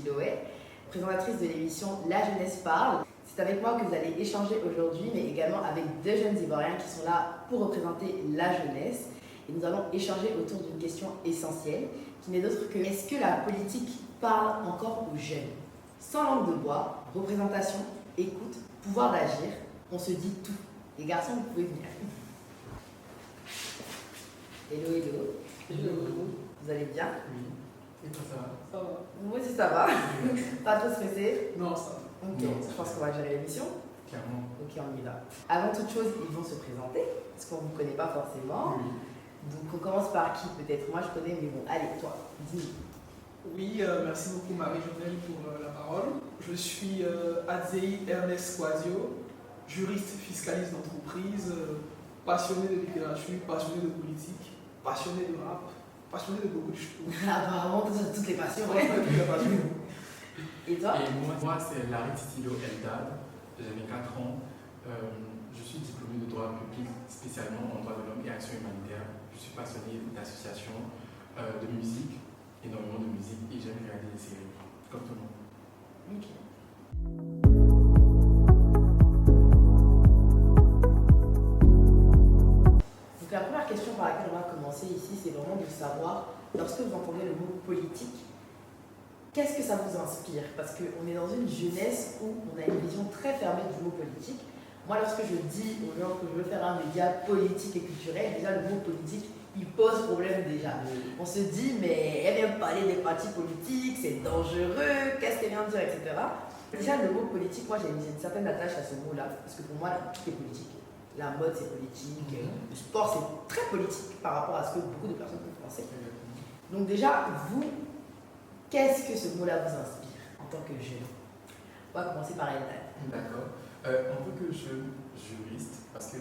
Chiloé, présentatrice de l'émission La Jeunesse Parle. C'est avec moi que vous allez échanger aujourd'hui, mais également avec deux jeunes Ivoiriens qui sont là pour représenter la jeunesse. Et nous allons échanger autour d'une question essentielle, qui n'est d'autre que est-ce que la politique parle encore aux jeunes? Sans langue de bois, représentation, écoute, pouvoir d'agir, on se dit tout. Les garçons, vous pouvez venir. Hello, hello. Hello. Vous allez bien? Oui. Et toi, ça va? Ça va. Moi aussi, ça va. Pas trop stressé? Non, ça va. Ok, Non, je pense qu'on va gérer l'émission. Clairement. Ok, on y va. Avant toute chose, ils vont se présenter, parce qu'on ne vous connaît pas forcément. Oui. Donc, on commence par qui peut-être? Moi, je connais, mais bon, allez, toi, dis-nous. Oui, merci beaucoup Marie-Jonelle pour la parole. Je suis Adzei Ernest Kwasio, juriste fiscaliste d'entreprise, passionné de littérature, passionné de politique, passionné de rap, passionné de beaucoup de choses. Apparemment, toutes les passions. Ouais, toutes les passions. Et toi? Et moi c'est Larry Titilo Eldad, j'avais 4 ans. Je suis diplômé de droit public, spécialement en droit de l'homme et action humanitaire. Je suis passionné d'association, de musique, énormément de musique, et j'aime regarder des séries, comme tout le monde. Ok. Donc la première question par laquelle on va commencer ici, c'est vraiment de savoir, lorsque vous entendez le mot politique, qu'est-ce que ça vous inspire? Parce qu'on est dans une jeunesse où on a une vision très fermée du mot politique. Moi, lorsque je dis aux gens que je veux faire un média politique et culturel, déjà le mot politique, il pose problème déjà. On se dit, mais elle vient parler des partis politiques, c'est dangereux, qu'est-ce qu'elle vient dire, etc. Déjà, le mot politique, moi j'ai une certaine attache à ce mot-là, parce que pour moi, tout est politique. La mode, c'est politique, le sport, c'est très politique par rapport à ce que beaucoup de personnes peuvent penser. Donc déjà, vous, qu'est-ce que ce mot-là vous inspire en tant que jeune? On va commencer par Eldad. D'accord. En tant que jeune juriste, parce que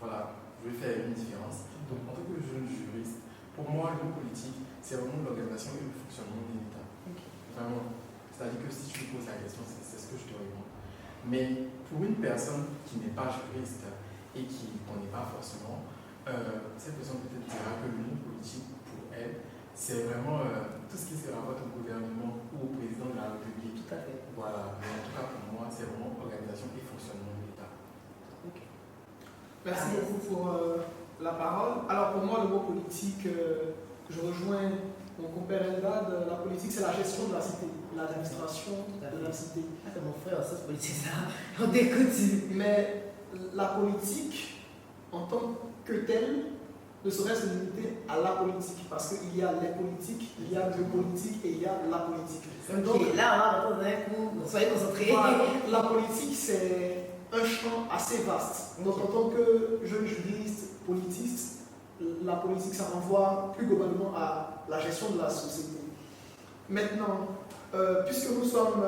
voilà, je vais faire une différence. Donc en tant que jeune juriste, pour moi, le mot politique, c'est vraiment l'organisation et le fonctionnement de l'État. Okay. Vraiment. C'est-à-dire que si tu me poses la question, c'est ce que je te réponds. Mais pour une personne qui n'est pas juriste et qui n'en est pas forcément, cette personne peut-être dira que le mot politique, pour elle, c'est vraiment tout ce qui se rapporte au gouvernement ou au président de la République. Tout à fait. Voilà, mais en tout cas pour moi, c'est vraiment organisation et fonctionnement de l'État. Ok. Merci beaucoup pour la parole. Alors pour moi, le mot politique, je rejoins mon compère Eldad, la politique c'est la gestion de la cité, l'administration de la cité. Ah, c'est mon frère, ça c'est politique ça. On t'écoute. Mais la politique, en tant que telle, ne saurait se limiter à la politique, parce qu'il y a les politiques, il y a le politique et il y a la politique. Ok, Donc, là on va rentrer dans un coup, soyez concentrés. voilà, la politique c'est un champ assez vaste. Donc en tant que jeune juriste, politiste, la politique ça renvoie plus globalement à la gestion de la société. Maintenant, puisque nous sommes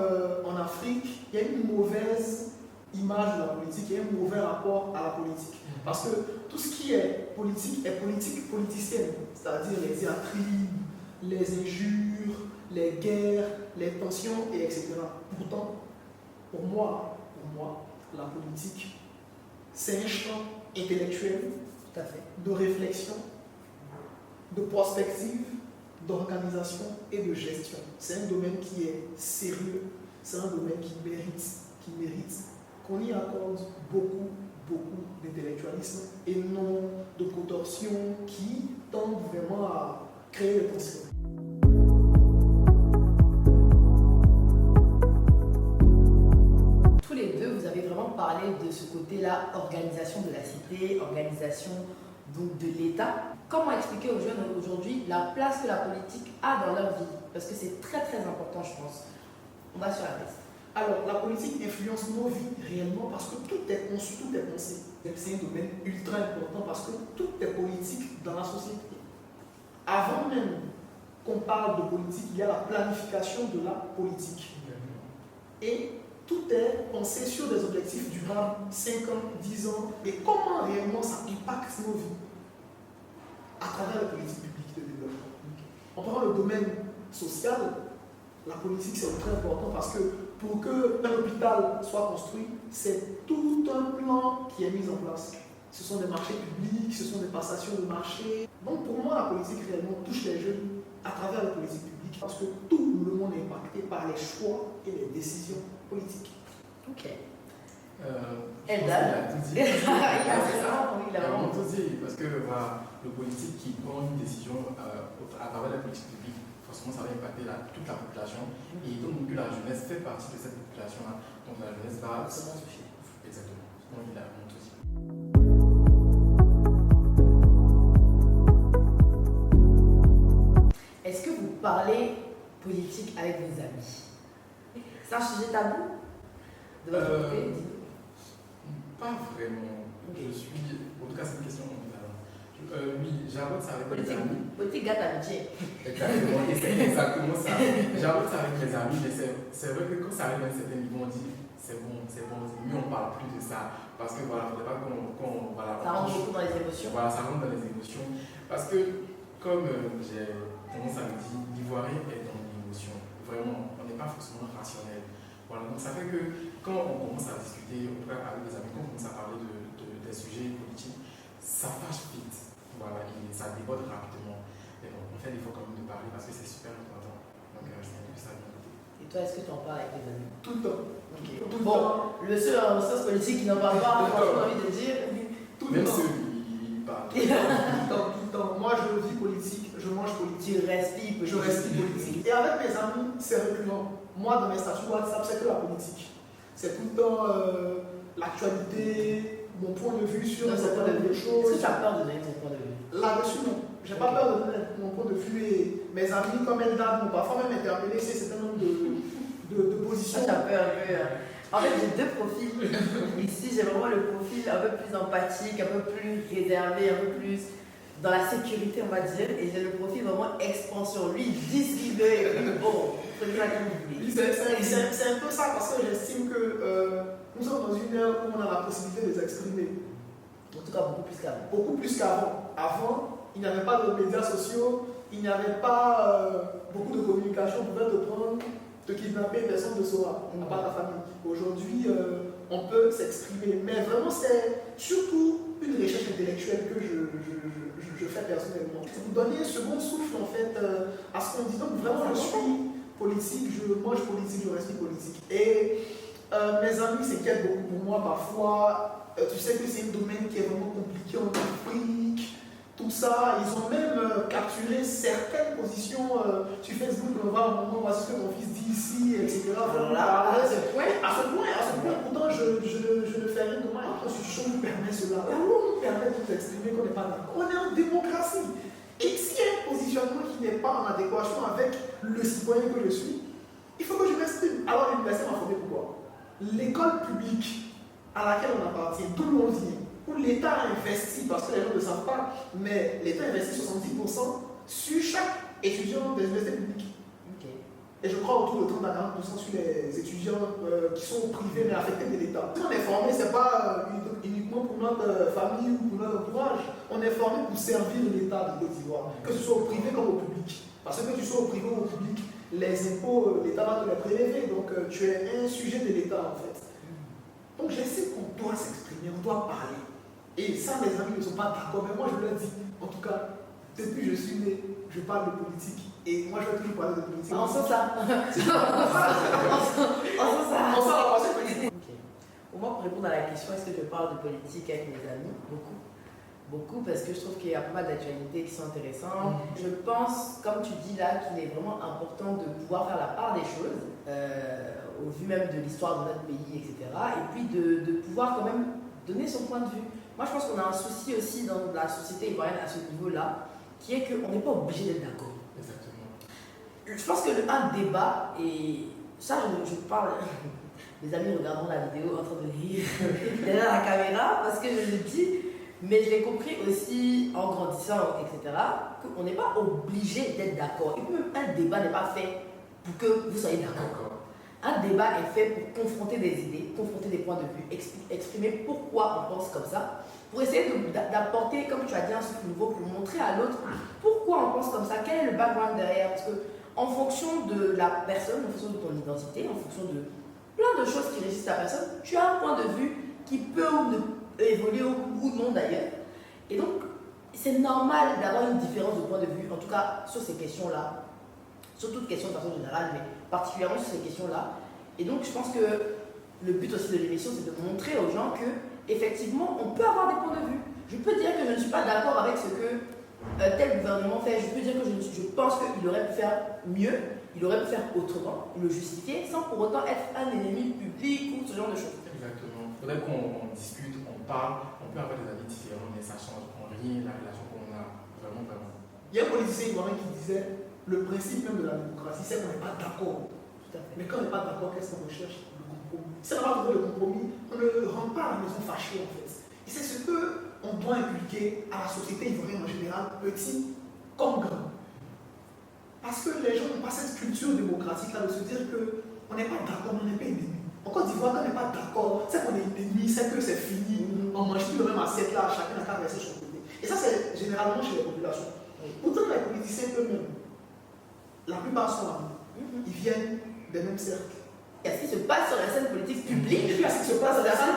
en Afrique, il y a une mauvaise image de la politique, il y a un mauvais rapport à la politique. Parce que tout ce qui est politique politicienne, c'est-à-dire les diatribes, les injures, les guerres, les tensions, et etc. Pourtant, pour moi, la politique, c'est un champ intellectuel, Tout à fait. de réflexion, de prospective, d'organisation et de gestion. C'est un domaine qui est sérieux, c'est un domaine qui mérite qu'on y accorde beaucoup d'intellectualisme et non de contorsion qui tendent vraiment à créer des tensions. Tous les deux, vous avez vraiment parlé de ce côté-là, organisation de la cité, organisation donc de l'État. Comment expliquer aux jeunes aujourd'hui la place que la politique a dans leur vie? Parce que c'est très important, je pense. On va sur la liste. Alors, la politique influence nos vies réellement parce que tout est conçu, tout est pensé. C'est un domaine ultra important parce que tout est politique dans la société. Avant même qu'on parle de politique, il y a la planification de la politique. Et tout est pensé sur des objectifs durables, 5 ans, 10 ans, et comment réellement ça impacte nos vies à travers les politiques publiques de développement. On prend le domaine social, la politique c'est très important parce que pour qu'un hôpital soit construit, c'est tout un plan qui est mis en place. Ce sont des marchés publics, ce sont des passations de marché. Donc pour moi, la politique réellement touche les jeunes à travers la politique publique public. Parce que tout le monde est impacté par les choix et les décisions politiques. Ok. Il a tout dit. Il a vraiment tout dit. Parce que voilà, le politique qui prend une décision à travers la politique publique, forcément ça va impacter toute la population. Et donc la jeunesse fait partie de cette population-là. Donc la jeunesse va se suffire. Exactement. Donc il a vraiment tout dit. Est-ce que vous parlez politique avec vos amis? C'est un sujet tabou de votre côté? Pas vraiment. Okay. En tout cas, c'est une question. Oui, j'aborde ça avec mes amis. Politique gâte amitié. Exactement, et c'est exactement ça. J'aborde ça avec mes amis, mais c'est vrai que quand ça arrive à un certain niveau, on dit c'est bon, mais on ne parle plus de ça. Parce que voilà, il ne faudrait pas qu'on. Voilà, ça rentre beaucoup dans les émotions. Voilà, ça rentre dans les émotions. Parce que, comme j'ai tendance à le dire, l'Ivoirien est dans l'émotion. Vraiment, on n'est pas forcément rationnel. Voilà, donc ça fait que quand on commence à discuter, en tout cas avec des amis, quand on commence à parler des sujets politiques, ça fâche vite. Voilà, et ça déborde rapidement. Mais bon, on fait l'effort quand même de parler parce que c'est super important. Donc c'est un peu ça de mon côté. Et toi, est-ce que tu en parles avec tes amis? Tout le temps. Okay. Tout le bon, temps. Le seul en sciences politiques qui n'en parle pas, j'ai envie de dire. Tout le même temps. ceux qui parlent. Tout le temps. Moi, je vis politique, je mange politique. Tu respires politique. Je respire politique. Et avec mes amis, c'est récurrent. Moi, dans mes statuts WhatsApp, c'est que la politique. C'est tout le temps l'actualité, mon point de vue sur un certain nombre de choses. Est-ce que tu as peur de donner ton point de vue? Là-dessus, non. J'ai pas peur de donner mon point de vue et mes amis, comme Eldad, m'ont parfois même interpellé sur un certain nombre de positions. Tu as peur un peu. En fait, j'ai deux profils. Ici, j'ai vraiment le profil un peu plus empathique, un peu plus réservé, un peu plus dans la sécurité, on va dire. Et j'ai le profil vraiment expansion. Lui, il dit ce qu'il veut et puis bon, c'est ça qu'il oublie. C'est un peu ça parce que j'estime que nous sommes dans une ère où on a la possibilité de s'exprimer. En tout cas, beaucoup plus qu'avant. Beaucoup plus qu'avant. Avant, il n'y avait pas de médias sociaux, il n'y avait pas beaucoup de communication. On pouvait te prendre, te kidnapper, personne ne saura, à part ta famille. Aujourd'hui, on peut s'exprimer. Mais vraiment, c'est surtout une recherche intellectuelle que je fais personnellement. Vous donner un second souffle, en fait, à ce qu'on dit. Donc, vraiment, je suis politique, je mange politique, je respire politique. Et mes amis s'inquiètent beaucoup pour moi parfois. Tu sais que c'est un domaine qui est vraiment compliqué en Afrique, tout ça. Ils ont même capturé certaines positions sur Facebook. On va au moment, voici ce que ton fils dit ici, etc. Alors là, à ce point, pourtant, je ne fais rien de mal. La Constitution nous permet cela. La loi nous permet de s'exprimer qu'on n'est pas d'accord. On est en démocratie. Et s'il y a un positionnement qui n'est pas en adéquation avec le citoyen que je suis, il faut que je m'exprime. Alors l'université m'a formé pourquoi? L'école publique à laquelle on appartient, d'où l'on vient, où l'État investi, parce que les gens ne savent pas, mais l'État investit 70% sur chaque étudiant des universités publiques. Okay. Et je crois autour de 30 à 40% sur les étudiants qui sont privés mais affectés de l'État. Si on est formé, ce n'est pas uniquement pour notre famille ou pour notre entourage. On est formé pour servir l'État de Côte d'Ivoire, que ce soit au privé comme au public. Parce que tu sois au privé ou au public, les impôts, l'État va te les prélever. Donc tu es un sujet de l'État en fait. Donc j'estime qu'on doit s'exprimer, on doit parler. Et ça, mes amis ne sont pas d'accord. Mais moi, je leur dis, en tout cas, depuis que je suis né, je parle de politique. Et moi, je vais toujours parler de politique. En sens ça. On s'en va passer politique. Okay. Au moins, pour répondre à la question, est-ce que je parle de politique avec mes amis? Beaucoup. Beaucoup, parce que je trouve qu'il y a pas mal d'actualités qui sont intéressantes. Je pense, comme tu dis là, qu'il est vraiment important de pouvoir faire la part des choses, au vu même de l'histoire de notre pays, etc. Et puis de pouvoir quand même donner son point de vue. Moi, je pense qu'on a un souci aussi dans la société ivoirienne à ce niveau-là, qui est qu'on n'est pas obligé d'être d'accord. Exactement. Je pense que un débat, et ça, je parle, mes amis regarderont la vidéo en train de rire derrière la caméra, parce que je le dis, mais je l'ai compris aussi en grandissant, etc., qu'on n'est pas obligé d'être d'accord. Et même un débat n'est pas fait pour que vous soyez d'accord. Un débat est fait pour confronter des idées, confronter des points de vue, exprimer pourquoi on pense comme ça, pour essayer d'apporter, comme tu as dit, un souffle nouveau, pour montrer à l'autre pourquoi on pense comme ça, quel est le background derrière. Parce que en fonction de la personne, en fonction de ton identité, en fonction de plein de choses qui régissent ta personne, tu as un point de vue qui peut ou ne évoluer ou non d'ailleurs. Et donc, c'est normal d'avoir une différence de point de vue, en tout cas sur ces questions-là, sur toute question de façon générale, mais particulièrement sur ces questions-là. Et donc, je pense que le but aussi de l'émission, c'est de montrer aux gens que, effectivement, on peut avoir des points de vue. Je peux dire que je ne suis pas d'accord avec ce que tel gouvernement fait. Je peux dire que je pense qu'il aurait pu faire mieux, il aurait pu faire autrement, le justifier, sans pour autant être un ennemi public ou ce genre de choses. Exactement. Il faudrait qu'on discute, on parle, on peut avoir des avis différents, mais ça change en rien la relation qu'on a. Vraiment, vraiment. Il y a un politicien ivoirien qui disait le principe même de la démocratie, c'est qu'on n'est pas d'accord. Mais quand on n'est pas d'accord, qu'est-ce qu'on recherche? Le compromis. Si on n'a pas trouvé le compromis, on ne rentre pas à la maison fâchée en fait. Et c'est ce qu'on doit inculquer à la société ivoirienne en général, petit comme grand. Parce que les gens n'ont pas cette culture démocratique là de se dire qu'on n'est pas d'accord, on n'est pas ennemis. En Côte d'Ivoire, quand on n'est pas d'accord, c'est qu'on est ennemis, c'est que c'est fini, on mange plus le même assiette là, chacun n'a qu'à verser son côté. Et ça, c'est généralement chez les populations. Pourtant, les politiciens eux-mêmes, la plupart sont amis. Ils viennent des mêmes cercles. Qu'est-ce qui se passe sur la scène politique publique? Qu'est-ce qui se passe sur la scène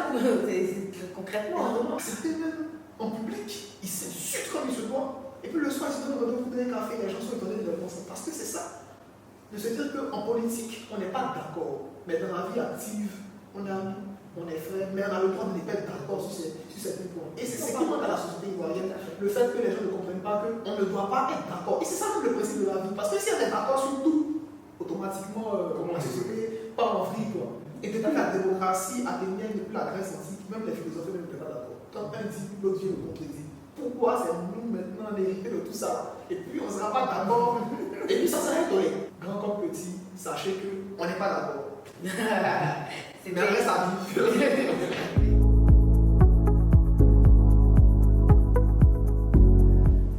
concrètement? C'était même en public, ils s'insultent comme ils se doivent. Et puis le soir, ils se donnent rendez-vous d'un café, les gens sont étonnés de leur pensée. Parce que c'est ça. De se dire qu'en politique, on n'est pas d'accord. Mais dans la vie active, on est amis, on est frères, mais on a le droit de ne pas être d'accord sur certains points. Et c'est ce qui manque à la société ivoirienne, le fait que les gens ne comprennent pas qu'on ne doit pas être d'accord. Et c'est ça même le principe de la vie. Parce que si on est d'accord sur tout, automatiquement, la société part en vrille, quoi. Et depuis la démocratie athénienne, depuis la Grèce antique, même les philosophes n'étaient pas d'accord. Quand un dit, l'autre vient le contredit. Pourquoi c'est nous maintenant l'hérité de tout ça? Et puis on ne sera pas d'accord. Et puis ça serait donné. Grand comme petit, sachez qu'on n'est pas d'accord. C'est Mais reste à vivre.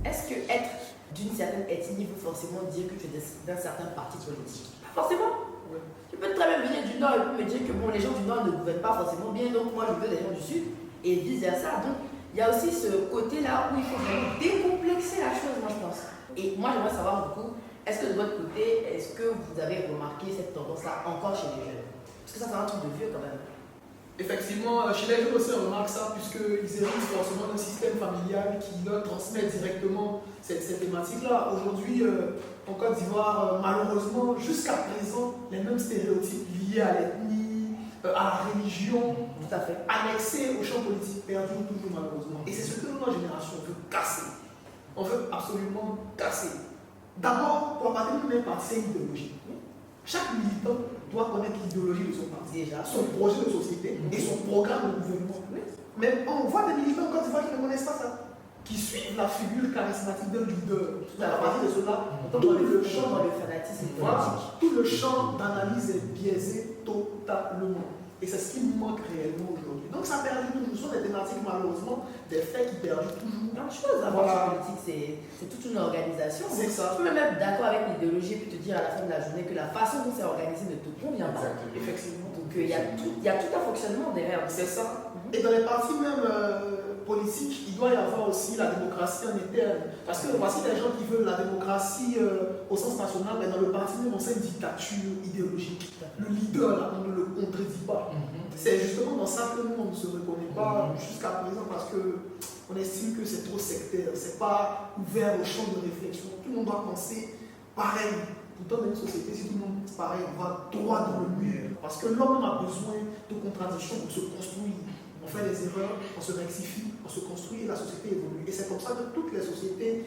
Est-ce que être d'une certaine ethnie veut forcément dire que tu es d'un certain parti politique? Pas forcément. Ouais. Tu peux très bien venir du Nord et puis me dire que bon, les gens du Nord ne gouvernent pas forcément bien, donc moi je veux les gens du Sud, et vice versa. Donc il y a aussi ce côté-là où il faut vraiment décomplexer la chose, moi je pense. Et moi j'aimerais savoir beaucoup, est-ce que de votre côté, est-ce que vous avez remarqué cette tendance-là encore chez les jeunes? Parce que ça c'est un truc de vieux quand même. Effectivement, chez les jeunes aussi, on remarque ça, puisqu'ils héritent forcément d'un système familial qui leur transmet directement cette thématique-là. Aujourd'hui, en Côte d'Ivoire, malheureusement, jusqu'à présent, les mêmes stéréotypes liés à l'ethnie, à la religion, Tout à fait. annexés au champ politique, perdurent toujours malheureusement. Et c'est ce que notre génération veut casser. On veut absolument casser. D'abord, pour appartenir à un parti, c'est une idéologie. Chaque militant doit connaître l'idéologie de son parti, Déjà. son projet de société et son programme de gouvernement. Mais on voit des militants en Côte d'Ivoire qui ne connaissent pas ça, qui suivent la figure charismatique d'un leader. À partir de cela, tout le champ, le fanatisme voilà, politique. tout le champ d'analyse est biaisé totalement. Et c'est ce qui nous manque réellement aujourd'hui. Donc ça perdure toujours. Ce sont des thématiques malheureusement, des faits qui perdurent toujours. Plein de choses. La Voilà. politique, c'est toute une organisation. C'est ça. Tu peux même être d'accord avec l'idéologie et puis te dire à la fin de la journée que la façon dont c'est organisé ne te convient pas. Exactement. Effectivement. Donc il y a tout un fonctionnement derrière. C'est ça. Et dans les partis même politiques, il doit y avoir aussi la démocratie en interne. Parce que voici des gens qui veulent la démocratie au sens national, mais dans le parti même, on sait une dictature idéologique. Le leader, là, on ne le contredit pas. C'est justement dans ça que nous, on ne se reconnaît pas jusqu'à présent parce qu'on estime que c'est trop sectaire, c'est pas ouvert au champ de réflexion. Tout le monde doit penser pareil. Pourtant, dans une société, si tout le monde pense pareil, on va droit dans le mur. Parce que l'homme a besoin de contradictions pour se construire. On fait des erreurs, on se rectifie, on se construit et la société évolue. Et c'est comme ça que toutes les sociétés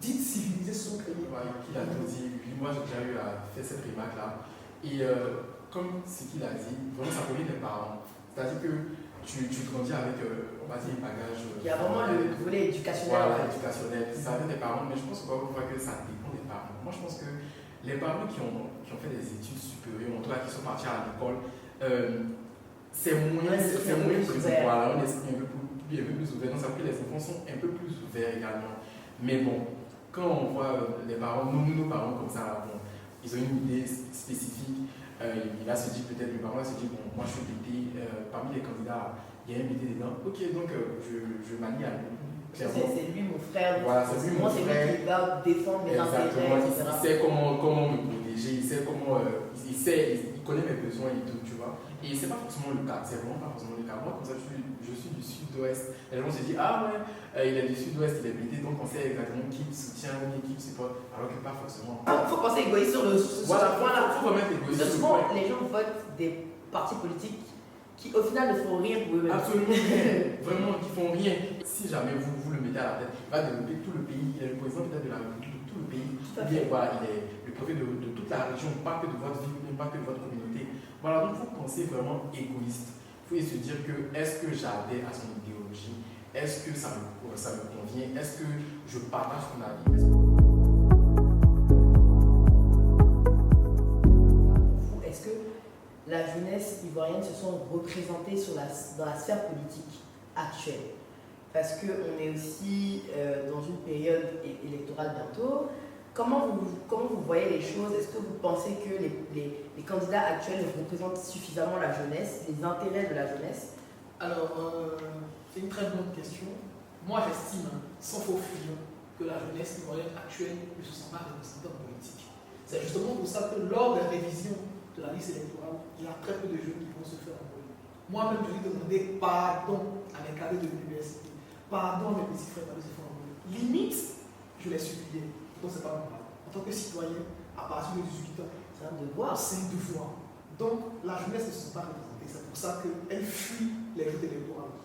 dites civilisées se sont créées. Ouais, il a tout dit. Moi, j'ai déjà eu à faire cette remarque-là. Et comme ce qu'il a dit, vraiment, ça provient des parents. C'est-à-dire que tu grandis avec, on va dire, un bagage. Il y a vraiment le volet éducationnel. Voilà, éducationnel. Ça vient des parents, mais je pense qu'on voit que ça dépend des parents. Moi, je pense que les parents qui ont fait des études supérieures, en tout cas qui sont partis à l'école, c'est moins que voilà, on est un peu plus ouvert. Donc, ça fait que les enfants sont un peu plus ouverts également. Mais bon, quand on voit les parents, nos parents comme ça, bon, ils ont une idée spécifique. Il va se dire peut-être, le parent va se dire, bon, moi je suis député, parmi les candidats, il y a un député dedans. Ok, donc je manie à lui. C'est lui mon frère. Voilà, c'est lui mon frère. C'est lui qui va défendre mes intérêts, etc. Il sait comment me protéger. privilégier, il connaît mes besoins et tout, tu vois. Et c'est pas forcément le cas, c'est vraiment pas forcément le cas. Moi, comme ça, je suis du sud-ouest. Les gens se disent, ah ouais, il est du sud-ouest, il est pété, donc on sait exactement qui le soutient ou qui le supporte, alors que pas forcément. Il faut penser égoïste sur Voilà, ce point-là. faut vraiment être égoïste. Souvent, les gens votent des partis politiques qui, au final, ne font rien pour eux-mêmes. Absolument rien. Vraiment, qui font rien. Si jamais vous le mettez à la tête, il va développer tout le pays. Il est le président peut-être de la République de tout le pays. Bien, voilà, il est le préfet de toute la région, pas que de votre ville, mais pas que de votre communauté. Voilà, donc vous pensez vraiment égoïste. Il faut se dire que est-ce que j'adhère à son idéologie? Est-ce que ça me convient? Est-ce que je partage son avis? Est-ce que la jeunesse ivoirienne se sent représentée dans la sphère politique actuelle? Parce qu'on est aussi dans une période électorale bientôt. Comment vous voyez les choses? Est-ce que vous pensez que les candidats actuels représentent suffisamment la jeunesse, les intérêts de la jeunesse? Alors, c'est une très bonne question. Moi, j'estime, sans faux fuir, que la jeunesse ivoirienne actuelle ne se sent pas représentée en politique. C'est justement pour ça que lors des révisions de la liste électorale, il y a très peu de jeunes qui vont se faire envoyer. Moi-même, je lui demandais pardon à mes cadets de l'université, pardon à mes petits frères d'aller se faire envoyer. Limite, je les suppliais. Donc, c'est pas normal. En tant que citoyen, à partir de 18 ans, C'est un devoir. c'est un devoir. Donc, la jeunesse ne se sent pas représentée. C'est pour ça qu'elle fuit les luttes électorales.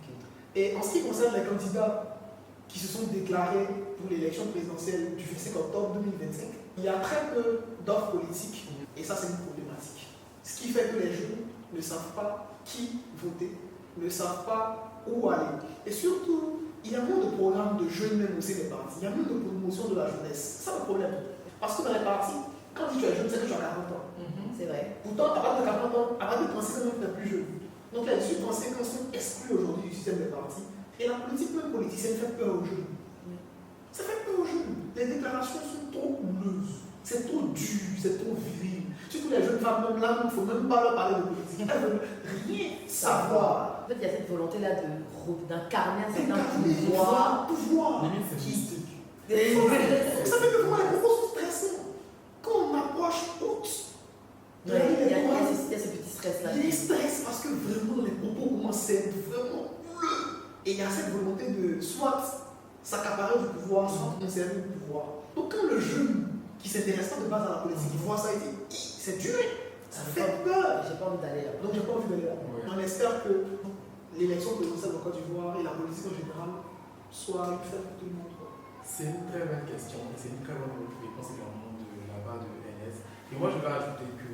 Okay. Et en ce qui concerne les candidats qui se sont déclarés pour l'élection présidentielle du 25 octobre 2025, il y a très peu d'offres politiques. Et ça, c'est une problématique. Ce qui fait que les jeunes ne savent pas qui voter, ne savent pas où aller. Et surtout, il y a moins de programmes de jeunes même au sein des partis. Il y a moins de promotion de la jeunesse. C'est ça le problème. Parce que dans les partis, quand tu es jeune, c'est que tu as 40 ans. C'est vrai. Pourtant, à partir de 40 ans, à partir de 35 ans, tu n'es plus jeune. Donc les 18-35 ans sont exclus aujourd'hui du système des partis. Et la politique même politicienne fait peur aux jeunes. Ça fait peur aux jeunes. Les déclarations sont trop houleuses. C'est trop dur, c'est trop viril. Surtout les jeunes femmes, même là, il ne faut même pas leur parler de politique. Elles veulent rien savoir. En fait, il y a cette volonté-là d'incarner un certain pouvoir. Limite, c'est mystique. Ça fait que vraiment les propos sont stressants. Quand on approche août, il y a ce petit stress-là. il y a stress parce que vraiment les propos commencent à être vraiment bleus. Et il y a cette volonté de soit s'accaparer du pouvoir, soit conserver le pouvoir. Donc quand le jeune qui s'intéresse pas de base à la politique, il voit ça et dit c'est dur, ça fait peur. J'ai pas envie d'aller là. Donc j'ai pas envie d'aller là. Ouais. On espère que l'élection présidentielle en Côte d'Ivoire et la politique en général soient une fête pour tout le monde. C'est une très bonne question et c'est une très bonne réponse également de la part de NS. Et moi, je vais ajouter que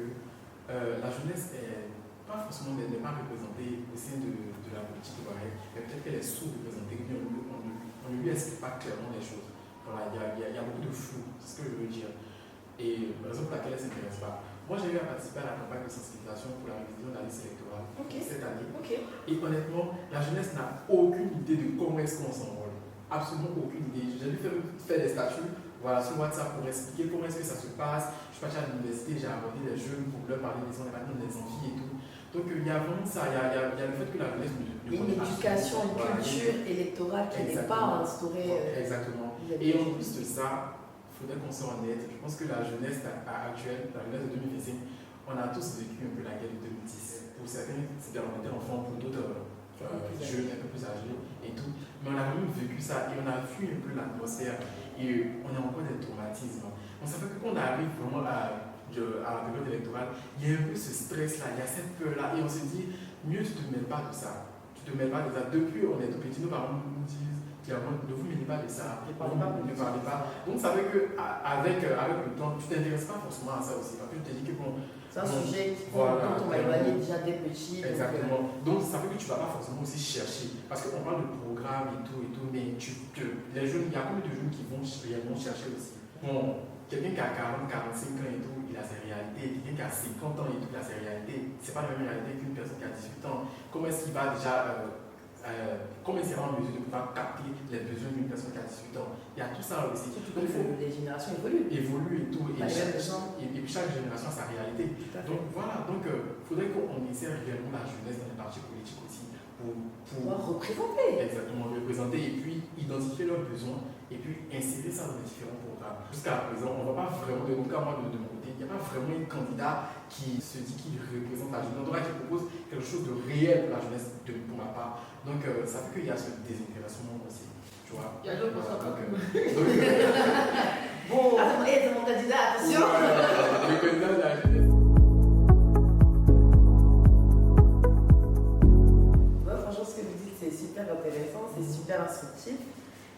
la jeunesse n'est pas forcément pas représentée au sein de la politique ivoirienne, mais peut-être qu'elle est sous-représentée, on ne lui explique pas clairement les choses. Voilà, il y a beaucoup de flou, c'est ce que je veux dire. Et la raison pour laquelle elle ne s'intéresse pas. Moi, j'ai eu à participer à la campagne de sensibilisation pour la révision de la liste électorale cette année. Et honnêtement, la jeunesse n'a aucune idée de comment est-ce qu'on s'envole. Absolument aucune idée. J'ai dû faire des statuts sur WhatsApp pour expliquer comment est-ce que ça se passe. Je suis parti à l'université, j'ai abordé les jeunes pour leur parler des amphis et tout. Donc il y a vraiment ça, il y a le fait que la jeunesse ne une éducation, une culture électorale qui n'est pas instaurée. Exactement. Et en plus de ça, il faudrait qu'on soit honnête. Je pense que la jeunesse actuelle, la jeunesse de 2025, on a tous vécu un peu la guerre de 2010. Pour certains, c'était on était enfant, pour d'autres jeunes, un peu plus âgés et tout. Mais on a vraiment vécu ça et on a vu un peu l'atmosphère et on a encore des traumatismes. Donc ça fait que quand on arrive vraiment à la période électorale, il y a un peu ce stress-là, il y a cette peur-là et on se dit, mieux tu ne te mêles pas de ça. Tu ne te mêles pas de ça. Depuis on est tout petit, nos parents nous disent, ne vous mêlez pas de ça, ne parlez pas. Donc ça veut qu'avec le temps, tu ne t'intéresses pas forcément à ça aussi. Parce que je te dis que bon, c'est un sujet dont on va éloigner déjà dès petit. Exactement. Donc ça veut que tu ne vas pas forcément aussi chercher. Parce qu'on parle de programme et tout, mais les jeunes, il y a combien de jeunes qui vont réellement chercher aussi. Bon, quelqu'un qui a 40, 45 ans et tout, il a ses réalités. Quelqu'un qui a 50 ans et tout, il a ses réalités. Ce n'est pas la même réalité qu'une personne qui a 18 ans. Comment est-ce qu'il va déjà comment il sera en mesure de pouvoir capter les besoins d'une personne qui a 18 ans? Il y a tout ça aussi. Surtout que les générations évoluent. Et tout. Et puis chaque génération a sa réalité. Donc voilà, il faudrait qu'on essaie réellement la jeunesse dans les partis politiques aussi pour pouvoir représenter. Exactement, représenter et puis identifier leurs besoins et puis insérer ça dans les différents programmes. Jusqu'à présent, on ne va pas vraiment, de mon cas, moi de mon côté, il n'y a pas vraiment un candidat qui se dit qu'il représente la jeunesse, qui propose quelque chose de réel pour la jeunesse pour ma part. Donc ça fait qu'il y a ce désintéressement aussi. Tu vois. Il y a d'autres personnes donc, Bon. Attendez, c'est mon candidat, attention. Le candidat de la jeunesse. Franchement, ce que vous dites, c'est super intéressant, c'est super instructif.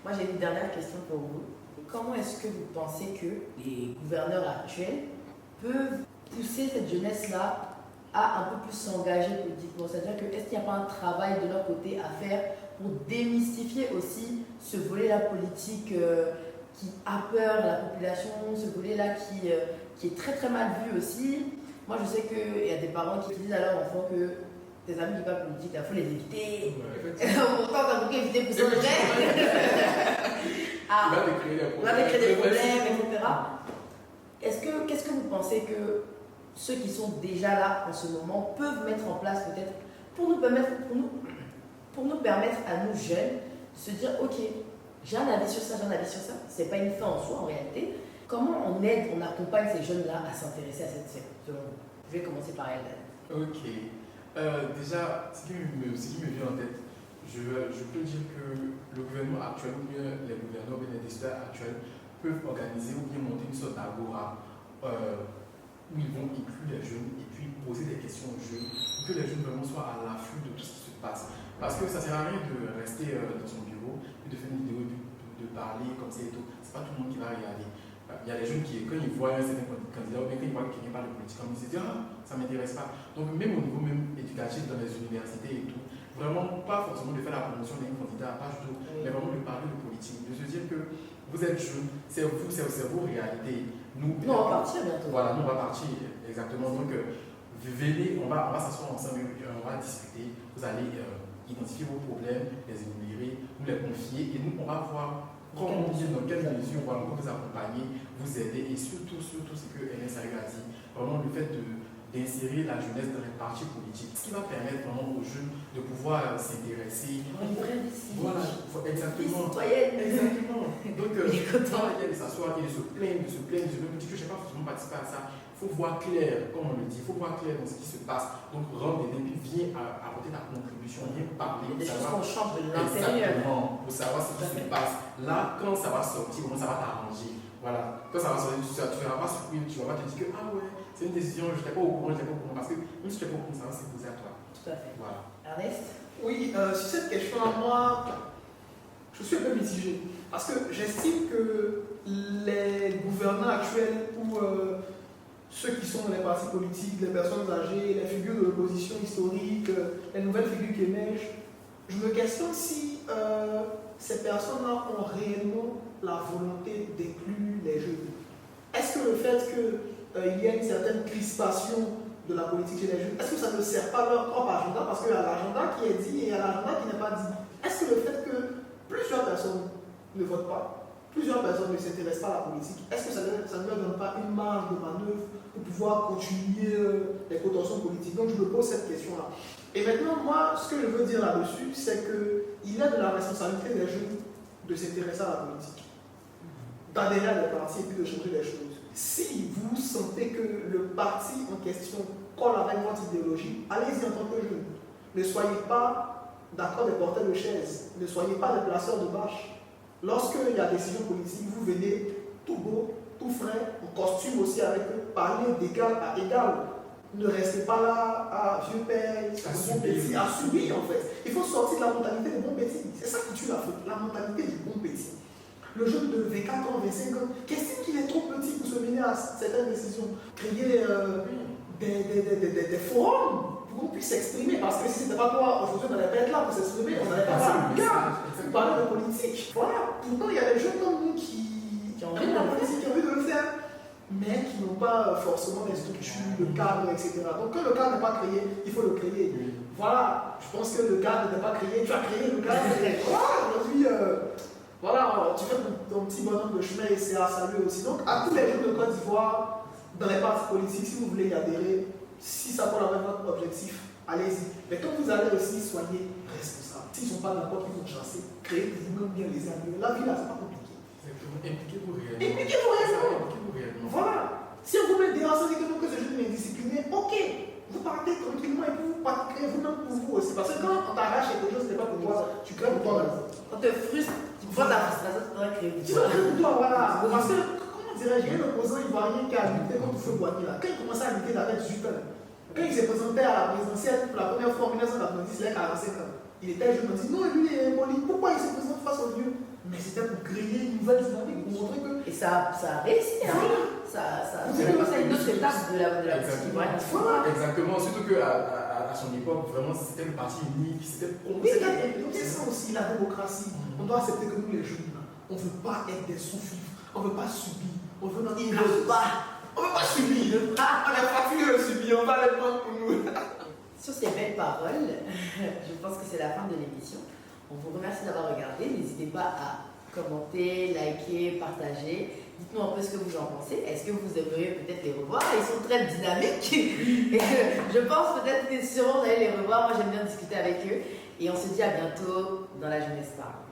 Moi, j'ai une dernière question pour vous. Comment est-ce que vous pensez que les gouverneurs actuels peuvent pousser cette jeunesse-là à un peu plus s'engager politiquement? C'est-à-dire que est-ce qu'il n'y a pas un travail de leur côté à faire pour démystifier aussi ce volet-là politique qui a peur à la population, ce volet-là qui est très très mal vu aussi? Moi, je sais qu'il y a des parents qui disent à leurs enfants que tes amis qui parlent politique, il faut les éviter. Pourtant, t'as beaucoup évité pour son Il va te créer des problèmes, etc. Qu'est-ce que vous pensez que ceux qui sont déjà là en ce moment peuvent mettre en place peut-être pour nous permettre à nous jeunes de se dire ok, j'ai un avis sur ça, c'est pas une fin en soi en réalité. Comment on aide, on accompagne ces jeunes-là à s'intéresser à cette scène selon vous? Je vais commencer par elle. Ok. Déjà, ce qui me vient en tête, je peux dire que le gouvernement actuel ou bien les gouverneurs ou les décideurs actuels peuvent organiser ou bien monter une sorte d'agora où ils vont inclure les jeunes et puis poser des questions aux jeunes pour que les jeunes vraiment soient à l'affût de tout ce qui se passe. Parce que ça ne sert à rien de rester dans son bureau et de faire une vidéo de parler comme ça et tout. Ce n'est pas tout le monde qui va regarder. Il y a les jeunes qui, quand ils voient un certain candidat ou bien quand ils voient quelqu'un parle de politique, ils se disent ah, ça ne m'intéresse pas. Donc même au niveau même éducatif dans les universités et tout, vraiment pas forcément de faire la promotion d'un candidat, pas du tout, mais vraiment de parler de politique, de se dire que vous êtes jeune, c'est vos réalités. Nous, on va partir bientôt. Voilà, nous on va partir, exactement. Donc venez, on va s'asseoir ensemble, on va discuter, vous allez identifier vos problèmes, les énumérer, nous les confier et nous on va voir comment dans quelle mesure on va vous accompagner, vous aider et surtout ce que Ernest arrive à dire, vraiment le fait d'insérer la jeunesse dans les partis politiques, ce qui va permettre vraiment aux jeunes de pouvoir s'intéresser. Voilà, exactement. Exactement. Donc, il s'asseoir et de se plaindre, de se dire que je n'ai pas forcément participé à ça. Il faut voir clair, comme on le dit, il faut voir clair dans ce qui se passe. Donc, rentre des puis viens apporter ta contribution, viens parler. Des choses qu'on change de l'intérieur. Exactement, pour savoir ce qui se passe. Là, quand ça va sortir, comment ça va t'arranger. Voilà, quand ça va sortir, tu ne vas pas surpris, tu ne vas pas te dire que ah ouais, c'est une décision, je n'étais pas au courant, parce que même si tu n'es pas au courant, ça va s'imposer à toi. Tout à fait. Voilà. Ernest? Oui, sur cette question-là, moi, je suis un peu mitigé. Parce que j'estime que les gouvernants actuels ou ceux qui sont dans les partis politiques, les personnes âgées, les figures de l'opposition historique, les nouvelles figures qui émergent, je me questionne si ces personnes-là ont réellement la volonté d'inclure les jeunes. Est-ce que le fait qu'il y ait une certaine crispation de la politique chez les jeunes, est-ce que ça ne sert pas leur propre agenda? Parce qu'il y a l'agenda qui est dit et il y a l'agenda qui n'est pas dit. Est-ce que le fait que plusieurs personnes ne votent pas, plusieurs personnes ne s'intéressent pas à la politique, est-ce que ça ne leur donne pas une marge de manœuvre pour pouvoir continuer les cotations politiques? Donc je me pose cette question-là. Et maintenant, moi, ce que je veux dire là-dessus, c'est qu'il y a de la responsabilité des jeunes de s'intéresser à la politique, d'adhérer à des partis et puis de changer les choses. Si vous sentez que le parti en question colle avec votre idéologie, allez-y en tant que jeune. Ne soyez pas d'accord des porteurs de chaises, ne soyez pas des placeurs de bâches. Lorsqu'il y a décision politique, vous venez tout beau, tout frais, en costume aussi avec eux, parler d'égal à égal. Ne restez pas là à vieux père, à subir en fait. Il faut sortir de la mentalité du bon petit. C'est ça qui tue la mentalité du bon petit. Le jeune de 24 ans, 25 ans, qu'est-ce qu'il est trop petit pour se mener à certaines décisions? Créer des forums pour qu'on puisse s'exprimer. Parce que si ce n'était pas toi, aujourd'hui on n'allait pas être là pour s'exprimer, on n'allait pas parler de politique. Voilà. Pourtant, il y a des jeunes comme nous qui ont envie de la politique, qui ont envie de le faire, mais qui n'ont pas forcément les structures, le cadre, etc. Donc quand le cadre n'est pas créé, il faut le créer. Voilà, je pense que le cadre n'est pas créé, tu as créé le cadre. Voilà, aujourd'hui, voilà, tu fais ton petit bonhomme de chemin et c'est à saluer aussi. Donc à tous les jeunes de Côte d'Ivoire, dans les partis politiques, si vous voulez y adhérer, si ça colle avec votre objectif, allez-y. Mais quand vous allez aussi soigner responsable, s'ils ne sont pas d'accord, qu'ils vont chasser, créez vous-même bien les amis. La vie là, c'est pas compliqué. Impliquez-vous réellement. Impliquez-vous réellement. Impliquez-vous réellement. Voilà. Si on vous met dehors, ça dit que ce jeune est indiscipliné, ok. Vous partez tranquillement et puis vous partez vous-même pour vous aussi. Parce que quand on t'arrache quelque chose, ce n'est pas pour toi, tu crées pour toi. On te frustre, tu prends ta frustration, tu dois créer. Tu vas créer pour toi, voilà. Parce que, comment dirais-je, il y a un opposant ivoirien qui a lutté contre Feu Boigny là. Quand il commençait à lutter, il avait 18 ans. Quand il s'est présenté à la présidentielle pour la première fois en 1990, il avait 45 ans. Il était jeune, on dit non, lui il est poli. Pourquoi il se présente face aux dieux? Mais c'était pour créer une nouvelle dynamique, pour montrer que. Et ça a réussi, hein. C'est une autre étape de la politique ivoirienne. Exactement, surtout qu'à son époque, vraiment, c'était le parti unique, c'était Oui, c'est ça aussi, la démocratie. On doit accepter que nous, les jeunes, on ne veut pas être des sous-fifres, on ne veut pas subir, on veut notre Il ne veut pas. On ne veut pas subir. On a fatigué de subir, on va les prendre pour nous. Sur ces belles paroles, je pense que c'est la fin de l'émission. On vous remercie d'avoir regardé. N'hésitez pas à commenter, liker, partager. Dites-nous un peu ce que vous en pensez. Est-ce que vous aimeriez peut-être les revoir? Ils sont très dynamiques. Et je pense peut-être que sûrement vous allez les revoir. Moi, j'aime bien discuter avec eux. Et on se dit à bientôt dans La Jeunesse Parle.